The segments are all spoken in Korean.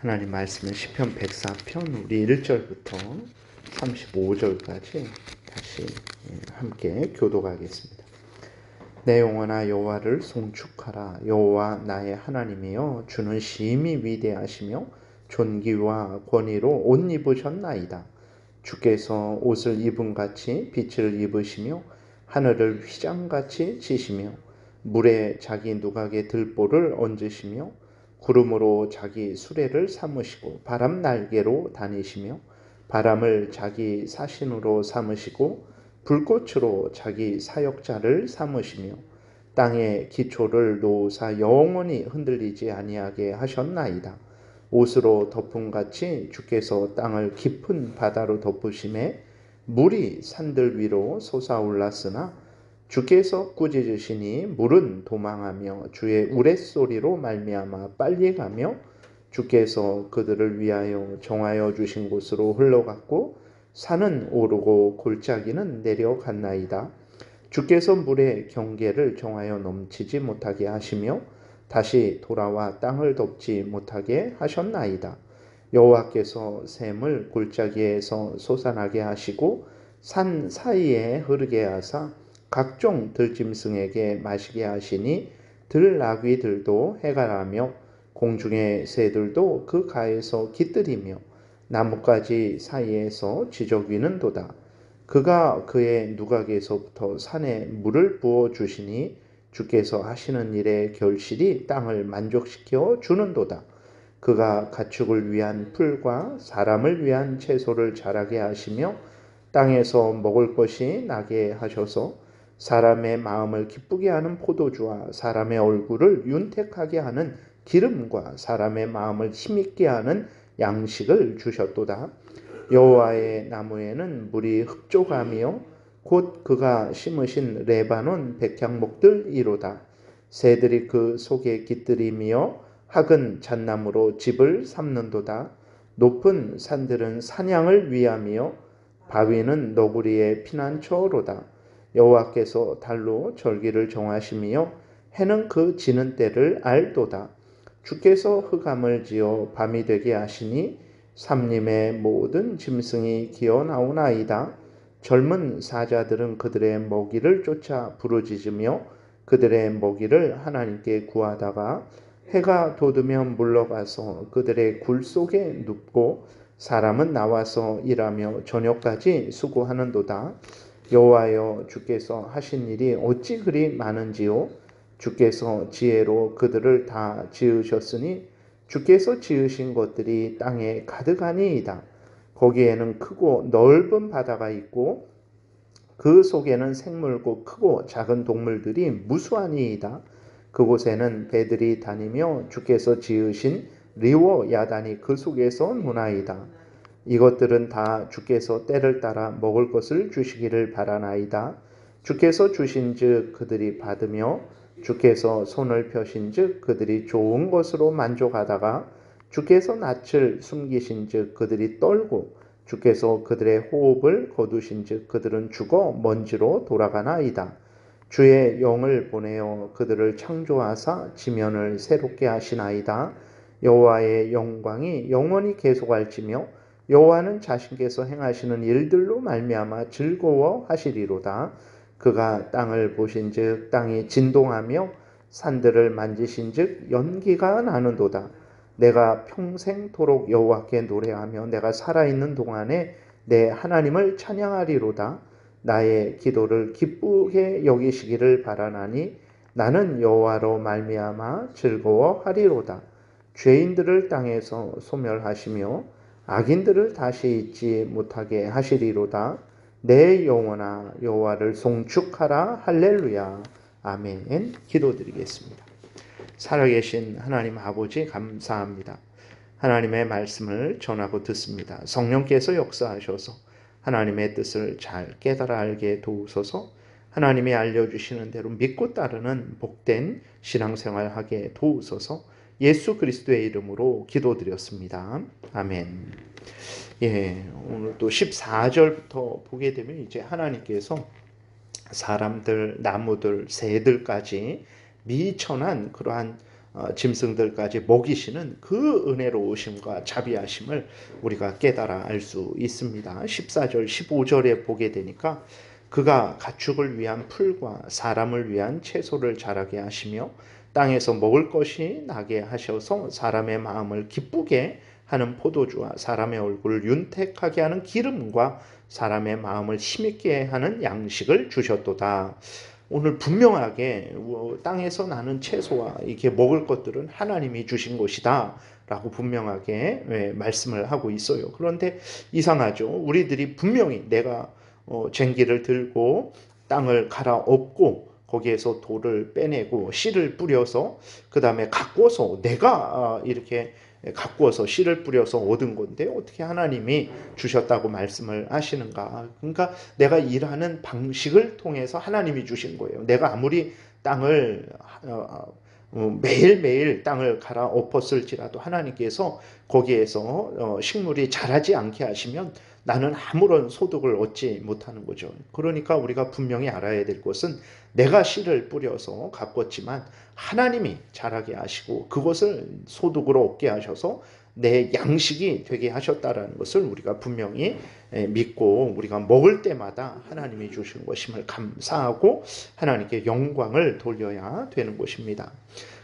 하나님 말씀은 시편 104편 우리 1절부터 35절까지 다시 함께 교독하겠습니다. 내 영혼아 여호와를 송축하라. 여호와 나의 하나님이여 주는 심히 위대하시며 존귀와 권위로 옷 입으셨나이다. 주께서 옷을 입음같이 빛을 입으시며 하늘을 휘장같이 치시며 물에 자기 누각의 들보를 얹으시며 구름으로 자기 수레를 삼으시고 바람 날개로 다니시며 바람을 자기 사신으로 삼으시고 불꽃으로 자기 사역자를 삼으시며 땅의 기초를 놓으사 영원히 흔들리지 아니하게 하셨나이다. 옷으로 덮음같이 주께서 땅을 깊은 바다로 덮으심에 물이 산들 위로 솟아올랐으나 주께서 꾸짖으시니 물은 도망하며 주의 우레소리로 말미암아 빨리 가며 주께서 그들을 위하여 정하여 주신 곳으로 흘러갔고 산은 오르고 골짜기는 내려갔나이다. 주께서 물의 경계를 정하여 넘치지 못하게 하시며 다시 돌아와 땅을 덮지 못하게 하셨나이다. 여호와께서 샘을 골짜기에서 솟아나게 하시고 산 사이에 흐르게 하사 각종 들짐승에게 마시게 하시니 들나귀들도 해갈하며 공중의 새들도 그 가에서 깃들이며 나뭇가지 사이에서 지저귀는도다. 그가 그의 누각에서부터 산에 물을 부어 주시니 주께서 하시는 일의 결실이 땅을 만족시켜 주는도다. 그가 가축을 위한 풀과 사람을 위한 채소를 자라게 하시며 땅에서 먹을 것이 나게 하셔서 사람의 마음을 기쁘게 하는 포도주와 사람의 얼굴을 윤택하게 하는 기름과 사람의 마음을 힘있게 하는 양식을 주셨도다. 여호와의 나무에는 물이 흡족하며 곧 그가 심으신 레바논 백향목들이로다. 새들이 그 속에 깃들이며 학은 잣나무로 집을 삼는도다. 높은 산들은 사냥을 위하며 바위는 너구리의 피난처로다. 여호와께서 달로 절기를 정하시며 해는 그 지는 때를 알도다. 주께서 흑암을 지어 밤이 되게 하시니 삼림의 모든 짐승이 기어 나오나이다. 젊은 사자들은 그들의 먹이를 쫓아 부르짖으며 그들의 먹이를 하나님께 구하다가 해가 돋으면 물러가서 그들의 굴 속에 눕고 사람은 나와서 일하며 저녁까지 수고하는도다. 여호와여 주께서 하신 일이 어찌 그리 많은지요. 주께서 지혜로 그들을 다 지으셨으니 주께서 지으신 것들이 땅에 가득하니이다. 거기에는 크고 넓은 바다가 있고 그 속에는 생물고 크고 작은 동물들이 무수하니이다. 그곳에는 배들이 다니며 주께서 지으신 리워 야단이 그 속에서 노나이다. 이것들은 다 주께서 때를 따라 먹을 것을 주시기를 바라나이다. 주께서 주신즉 그들이 받으며 주께서 손을 펴신즉 그들이 좋은 것으로 만족하다가 주께서 낯을 숨기신즉 그들이 떨고 주께서 그들의 호흡을 거두신즉 그들은 죽어 먼지로 돌아가나이다. 주의 영을 보내어 그들을 창조하사 지면을 새롭게 하시나이다. 여호와의 영광이 영원히 계속할지며 여호와는 자신께서 행하시는 일들로 말미암아 즐거워하시리로다. 그가 땅을 보신즉 땅이 진동하며 산들을 만지신즉 연기가 나는도다. 내가 평생토록 여호와께 노래하며 내가 살아있는 동안에 내 하나님을 찬양하리로다. 나의 기도를 기쁘게 여기시기를 바라나니 나는 여호와로 말미암아 즐거워하리로다. 죄인들을 땅에서 소멸하시며 악인들을 다시 잊지 못하게 하시리로다. 내 영혼아 여호와를 송축하라. 할렐루야. 아멘. 기도드리겠습니다. 살아계신 하나님 아버지 감사합니다. 하나님의 말씀을 전하고 듣습니다. 성령께서 역사하셔서 하나님의 뜻을 잘 깨달아 알게 도우소서. 하나님이 알려주시는 대로 믿고 따르는 복된 신앙생활 하게 도우소서. 예수 그리스도의 이름으로 기도드렸습니다. 아멘. 오늘 또 14절부터 보게 되면 이제 하나님께서 사람들, 나무들, 새들까지 미천한 그러한 짐승들까지 먹이시는 그 은혜로우심과 자비하심을 우리가 깨달아 알 수 있습니다. 14절 15절에 보게 되니까 그가 가축을 위한 풀과 사람을 위한 채소를 자라게 하시며 땅에서 먹을 것이 나게 하셔서 사람의 마음을 기쁘게 하는 포도주와 사람의 얼굴을 윤택하게 하는 기름과 사람의 마음을 힘있게 하는 양식을 주셨도다. 오늘 분명하게 땅에서 나는 채소와 이렇게 먹을 것들은 하나님이 주신 것이다 라고 분명하게 말씀을 하고 있어요. 그런데 이상하죠. 우리들이 분명히 내가 쟁기를 들고 땅을 갈아엎고 거기에서 돌을 빼내고 씨를 뿌려서 그 다음에 가꾸어서 내가 이렇게 가꾸어서 씨를 뿌려서 얻은 건데 어떻게 하나님이 주셨다고 말씀을 하시는가. 그러니까 내가 일하는 방식을 통해서 하나님이 주신 거예요. 내가 아무리 땅을 매일매일 땅을 갈아엎었을지라도 하나님께서 거기에서 식물이 자라지 않게 하시면 나는 아무런 소득을 얻지 못하는 거죠. 그러니까 우리가 분명히 알아야 될 것은 내가 씨를 뿌려서 가꿨지만 하나님이 자라게 하시고 그것을 소득으로 얻게 하셔서 내 양식이 되게 하셨다라는 것을 우리가 분명히 믿고 우리가 먹을 때마다 하나님이 주신 것임을 감사하고 하나님께 영광을 돌려야 되는 것입니다.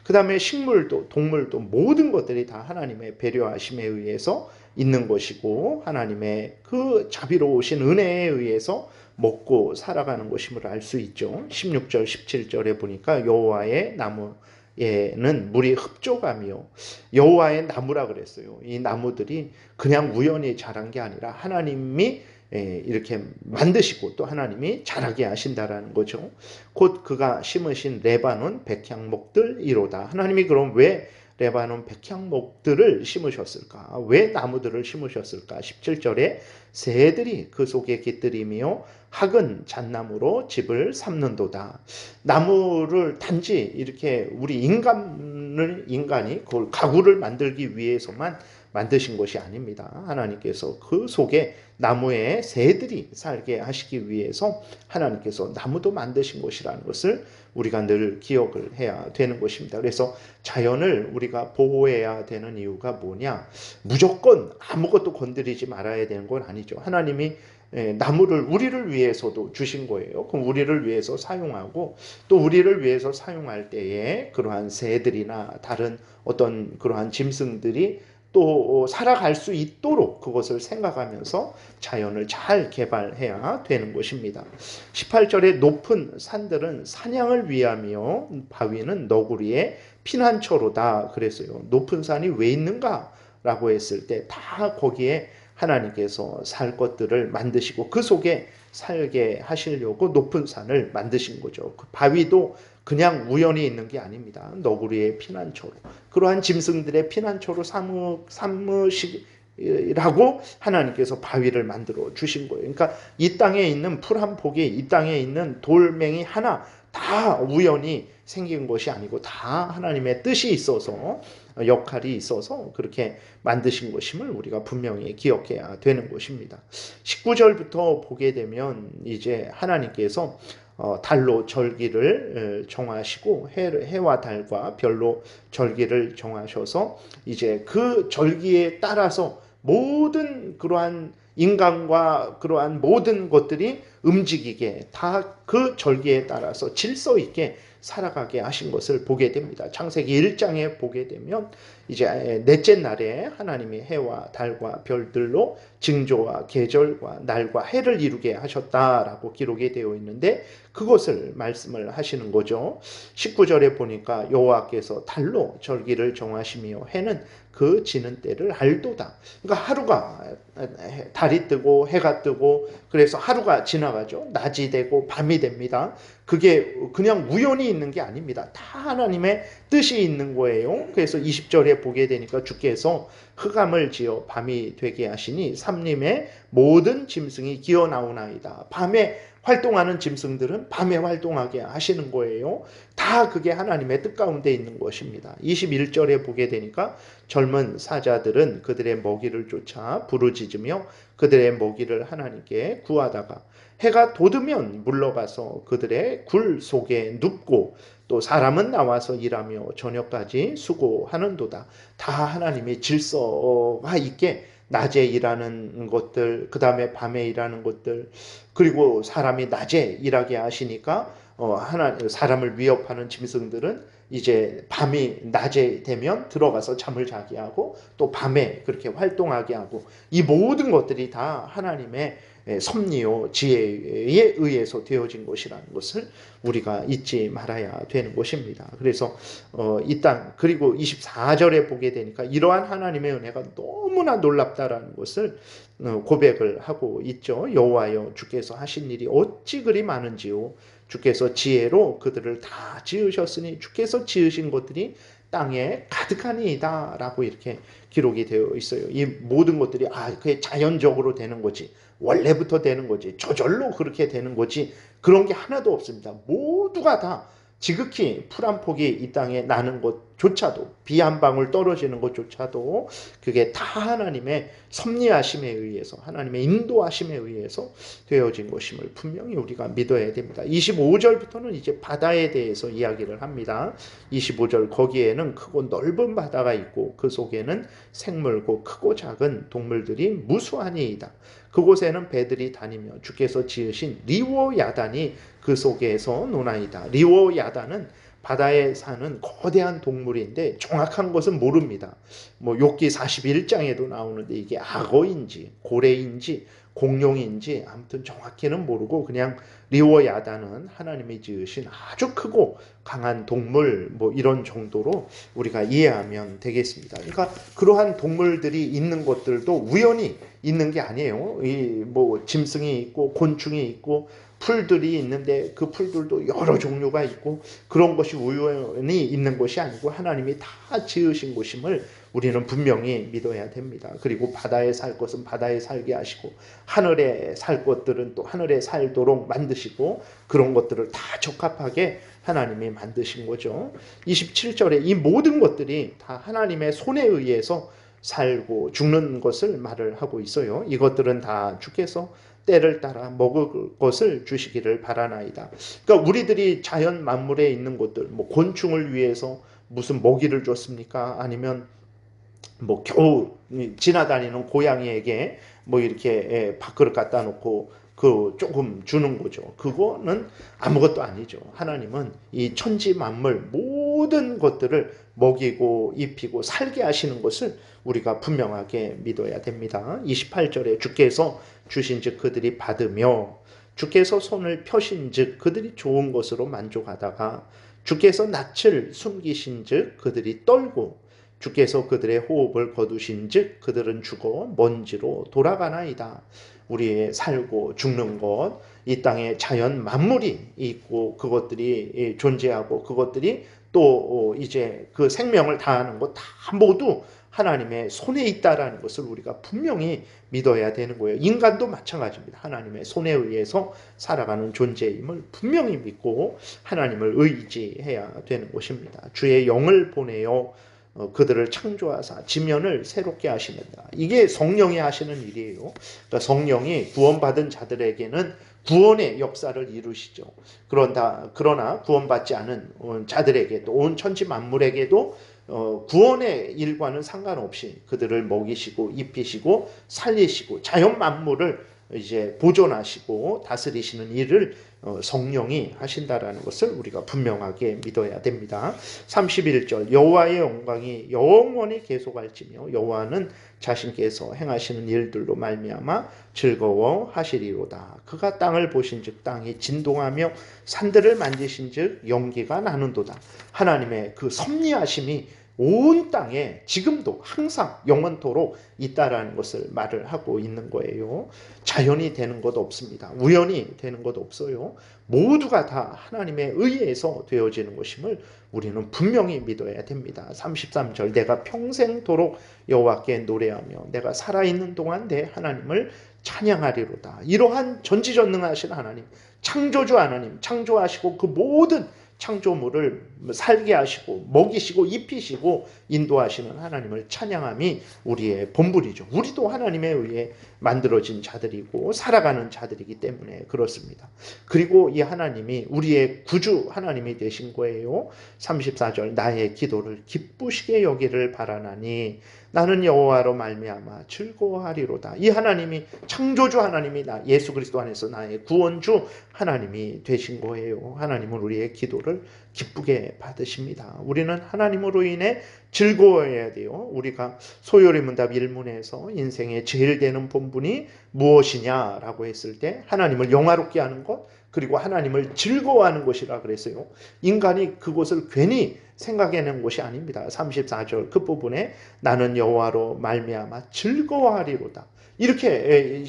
그 다음에 식물도 동물도 모든 것들이 다 하나님의 배려하심에 의해서 있는 것이고 하나님의 그 자비로우신 은혜에 의해서 먹고 살아가는 것임을 알 수 있죠. 16절 17절에 보니까 여호와의 나무에는 물이 흡족하며 여호와의 나무라 그랬어요. 이 나무들이 그냥 우연히 자란 게 아니라 하나님이 이렇게 만드시고 또 하나님이 자라게 하신다라는 거죠. 곧 그가 심으신 레바논 백향목들이로다. 하나님이 그럼 왜 레바논 백향목들을 심으셨을까? 왜 나무들을 심으셨을까? 17절에 새들이 그 속에 깃들이며 학은 잣나무로 집을 삼는도다. 나무를 단지 이렇게 우리 인간이 그걸 가구를 만들기 위해서만 만드신 것이 아닙니다. 하나님께서 그 속에 나무에 새들이 살게 하시기 위해서 하나님께서 나무도 만드신 것이라는 것을 우리가 늘 기억을 해야 되는 것입니다. 그래서 자연을 우리가 보호해야 되는 이유가 뭐냐? 무조건 아무것도 건드리지 말아야 되는 건 아니죠. 하나님이 나무를 우리를 위해서도 주신 거예요. 그럼 우리를 위해서 사용하고 또 우리를 위해서 사용할 때에 그러한 새들이나 다른 어떤 그러한 짐승들이 또 살아갈 수 있도록 그것을 생각하면서 자연을 잘 개발해야 되는 것입니다. 18절에 높은 산들은 사냥을 위하며 바위는 너구리의 피난처로다 그랬어요. 높은 산이 왜 있는가? 라고 했을 때 다 거기에 하나님께서 살 것들을 만드시고 그 속에 살게 하시려고 높은 산을 만드신 거죠. 그 바위도 그냥 우연히 있는 게 아닙니다. 너구리의 피난처로 그러한 짐승들의 피난처로 삼으시라고 하나님께서 바위를 만들어 주신 거예요. 그러니까 이 땅에 있는 풀 한 폭이 이 땅에 있는 돌멩이 하나 다 우연히 생긴 것이 아니고 다 하나님의 뜻이 있어서 역할이 있어서 그렇게 만드신 것임을 우리가 분명히 기억해야 되는 것입니다. 19절부터 보게 되면 이제 하나님께서 달로 절기를 정하시고 해와 달과 별로 절기를 정하셔서 이제 그 절기에 따라서 모든 그러한 인간과 그러한 모든 것들이 움직이게 다 그 절기에 따라서 질서 있게 살아가게 하신 것을 보게 됩니다. 창세기 1장에 보게 되면 이제 넷째 날에 하나님이 해와 달과 별들로 징조와 계절과 날과 해를 이루게 하셨다라고 기록이 되어 있는데 그것을 말씀을 하시는 거죠. 19절에 보니까 여호와께서 달로 절기를 정하시며 해는 그 지는 때를 알도다. 그러니까 하루가 달이 뜨고 해가 뜨고 그래서 하루가 지나가죠. 낮이 되고 밤이 됩니다. 그게 그냥 우연히 있는 게 아닙니다. 다 하나님의 뜻이 있는 거예요. 그래서 20절에 보게 되니까 주께서 흑암을 지어 밤이 되게 하시니 삼림의 모든 짐승이 기어 나오나이다. 밤에 활동하는 짐승들은 밤에 활동하게 하시는 거예요. 다 그게 하나님의 뜻 가운데 있는 것입니다. 21절에 보게 되니까 젊은 사자들은 그들의 먹이를 쫓아 부르짖으며 그들의 먹이를 하나님께 구하다가 해가 돋으면 물러가서 그들의 굴 속에 눕고 또 사람은 나와서 일하며 저녁까지 수고하는도다. 다 하나님의 질서가 있게 낮에 일하는 것들, 그 다음에 밤에 일하는 것들, 그리고 사람이 낮에 일하게 하시니까 사람을 위협하는 짐승들은 이제 밤이 낮에 되면 들어가서 잠을 자게 하고 또 밤에 그렇게 활동하게 하고, 이 모든 것들이 다 하나님의 섭리요 지혜에 의해서 되어진 것이라는 것을 우리가 잊지 말아야 되는 것입니다. 그래서 이 땅, 그리고 24절에 보게 되니까 이러한 하나님의 은혜가 너무나 놀랍다라는 것을 고백을 하고 있죠. 여호와여, 주께서 하신 일이 어찌 그리 많은지요. 주께서 지혜로 그들을 다 지으셨으니 주께서 지으신 것들이 땅에 가득하니이다 라고 이렇게 기록이 되어 있어요. 이 모든 것들이 그게 자연적으로 되는 거지, 원래부터 되는 거지, 저절로 그렇게 되는 거지, 그런 게 하나도 없습니다. 모두가 다 지극히 풀 한 폭이 이 땅에 나는 것조차도, 비 한 방울 떨어지는 것조차도 그게 다 하나님의 섭리하심에 의해서, 하나님의 인도하심에 의해서 되어진 것임을 분명히 우리가 믿어야 됩니다. 25절부터는 이제 바다에 대해서 이야기를 합니다. 25절, 거기에는 크고 넓은 바다가 있고 그 속에는 생물고 크고 작은 동물들이 무수하니이다. 그곳에는 배들이 다니며 주께서 지으신 리워야단이 그 속에서 노나이다. 리워야단은 바다에 사는 거대한 동물인데 정확한 것은 모릅니다. 욥기 41장에도 나오는데 이게 악어인지 고래인지 공룡인지 아무튼 정확히는 모르고, 그냥 리워야단은 하나님이 지으신 아주 크고 강한 동물, 이런 정도로 우리가 이해하면 되겠습니다. 그러니까 그러한 동물들이 있는 것들도 우연히 있는 게 아니에요. 짐승이 있고 곤충이 있고 풀들이 있는데 그 풀들도 여러 종류가 있고, 그런 것이 우연히 있는 것이 아니고 하나님이 다 지으신 것임을 우리는 분명히 믿어야 됩니다. 그리고 바다에 살 것은 바다에 살게 하시고 하늘에 살 것들은 또 하늘에 살도록 만드시고, 그런 것들을 다 적합하게 하나님이 만드신 거죠. 27절에 이 모든 것들이 다 하나님의 손에 의해서 살고 죽는 것을 말을 하고 있어요. 이것들은 다 주께서 때를 따라 먹을 것을 주시기를 바라나이다. 그러니까 우리들이 자연 만물에 있는 것들, 곤충을 위해서 무슨 먹이를 줬습니까? 아니면 겨우 지나다니는 고양이에게 이렇게 밥그릇 갖다 놓고 조금 주는 거죠. 그거는 아무것도 아니죠. 하나님은 이 천지 만물 모든 것들을 먹이고 입히고 살게 하시는 것을 우리가 분명하게 믿어야 됩니다. 28절에 주께서 주신즉 그들이 받으며 주께서 손을 펴신즉 그들이 좋은 것으로 만족하다가 주께서 낯을 숨기신즉 그들이 떨고 주께서 그들의 호흡을 거두신즉 그들은 죽어 먼지로 돌아가나이다. 우리의 살고 죽는 것, 이 땅에 자연 만물이 있고 그것들이 존재하고 그것들이 또 이제 그 생명을 다하는 것 다 모두 하나님의 손에 있다라는 것을 우리가 분명히 믿어야 되는 거예요. 인간도 마찬가지입니다. 하나님의 손에 의해서 살아가는 존재임을 분명히 믿고 하나님을 의지해야 되는 것입니다. 주의 영을 보내어 그들을 창조하사 지면을 새롭게 하십니다. 이게 성령이 하시는 일이에요. 그러니까 성령이 구원받은 자들에게는 구원의 역사를 이루시죠. 그러나 구원받지 않은 자들에게도, 온 천지 만물에게도 구원의 일과는 상관없이 그들을 먹이시고 입히시고 살리시고 자연 만물을 이제 보존하시고 다스리시는 일을 성령이 하신다라는 것을 우리가 분명하게 믿어야 됩니다. 31절, 여호와의 영광이 영원히 계속할지며 여호와는 자신께서 행하시는 일들로 말미암아 즐거워하시리로다. 그가 땅을 보신즉 땅이 진동하며 산들을 만지신즉 연기가 나는도다. 하나님의 그 섭리하심이 온 땅에 지금도 항상 영원토록 있다라는 것을 말을 하고 있는 거예요. 자연이 되는 것 없습니다. 우연히 되는 것 없어요. 모두가 다 하나님에 의해서 되어지는 것임을 우리는 분명히 믿어야 됩니다. 33절, 내가 평생토록 여호와께 노래하며 내가 살아있는 동안 내 하나님을 찬양하리로다. 이러한 전지전능하신 하나님, 창조주 하나님, 창조하시고 그 모든 창조물을 살게 하시고 먹이시고 입히시고 인도하시는 하나님을 찬양함이 우리의 본분이죠. 우리도 하나님에 의해 만들어진 자들이고 살아가는 자들이기 때문에 그렇습니다. 그리고 이 하나님이 우리의 구주 하나님이 되신 거예요. 34절 나의 기도를 기쁘시게 여기를 바라나니 나는 여호와로 말미암아 즐거워하리로다. 이 하나님이 창조주 하나님이 예수 그리스도 안에서 나의 구원주 하나님이 되신 거예요. 하나님은 우리의 기도를 기쁘게 받으십니다. 우리는 하나님으로 인해 즐거워해야 돼요. 우리가 소요리문답 1문에서 인생의 제일 되는 본분이 무엇이냐라고 했을 때 하나님을 영화롭게 하는 것, 그리고 하나님을 즐거워하는 것이라 그랬어요. 인간이 그것을 괜히 생각해낸 것이 아닙니다. 34절 그 부분에 나는 여호와로 말미암아 즐거워하리로다. 이렇게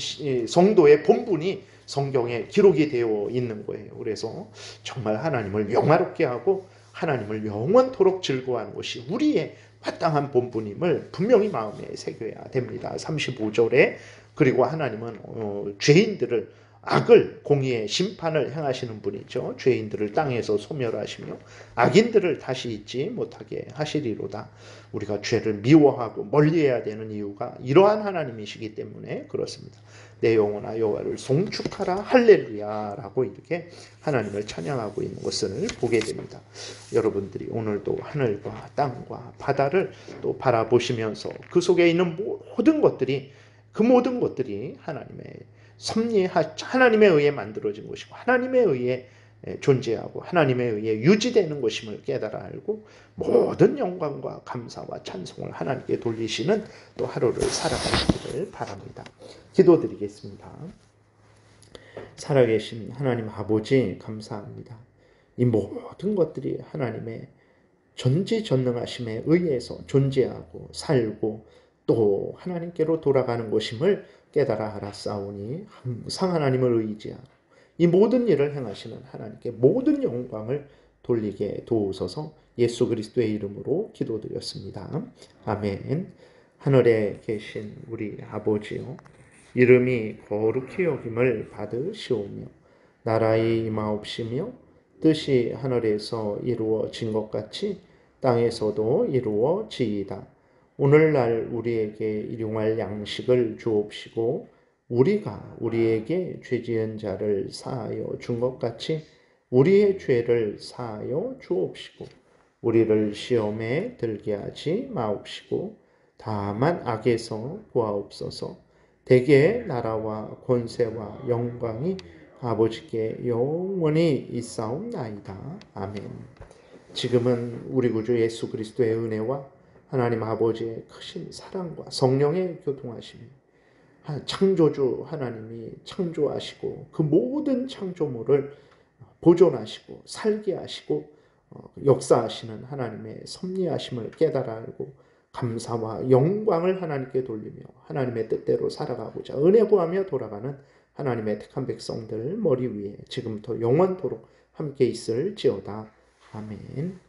성도의 본분이 성경에 기록이 되어 있는 거예요. 그래서 정말 하나님을 영화롭게 하고 하나님을 영원토록 즐거워하는 것이 우리의 마땅한 본분임을 분명히 마음에 새겨야 됩니다. 35절에 그리고 하나님은 죄인들을 악을 공의의 심판을 행하시는 분이죠. 죄인들을 땅에서 소멸하시며 악인들을 다시 잊지 못하게 하시리로다. 우리가 죄를 미워하고 멀리해야 되는 이유가 이러한 하나님이시기 때문에 그렇습니다. 내 영혼아 여호와를 송축하라 할렐루야라고 이렇게 하나님을 찬양하고 있는 것을 보게 됩니다. 여러분들이 오늘도 하늘과 땅과 바다를 또 바라보시면서 그 속에 있는 모든 것들이 하나님에 의해 만들어진 것이고 하나님에 의해 존재하고 하나님에 의해 유지되는 것임을 깨달아 알고 모든 영광과 감사와 찬송을 하나님께 돌리시는 또 하루를 살아가시기를 바랍니다. 기도드리겠습니다. 살아계신 하나님 아버지 감사합니다. 이 모든 것들이 하나님의 전지전능하심에 의해서 존재하고 살고 또 하나님께로 돌아가는 것임을 깨달아 알았사오니 항상 하나님을 의지하고 이 모든 일을 행하시는 하나님께 모든 영광을 돌리게 도우소서. 예수 그리스도의 이름으로 기도드렸습니다. 아멘. 하늘에 계신 우리 아버지요, 이름이 거룩히 여김을 받으시오며 나라의 임하옵시며 뜻이 하늘에서 이루어진 것 같이 땅에서도 이루어지이다. 오늘날 우리에게 일용할 양식을 주옵시고 우리가 우리에게 죄지은 자를 사하여 준 것 같이 우리의 죄를 사하여 주옵시고 우리를 시험에 들게 하지 마옵시고 다만 악에서 구하옵소서. 대개 나라와 권세와 영광이 아버지께 영원히 있사옵나이다. 아멘. 지금은 우리 구주 예수 그리스도의 은혜와 하나님 아버지의 크신 사랑과 성령의 교통하심이 창조주 하나님이 창조하시고 그 모든 창조물을 보존하시고 살게 하시고 역사하시는 하나님의 섭리하심을 깨달아 알고 감사와 영광을 하나님께 돌리며 하나님의 뜻대로 살아가고자 은혜 구하며 돌아가는 하나님의 택한 백성들 머리 위에 지금부터 영원토록 함께 있을지어다. 아멘.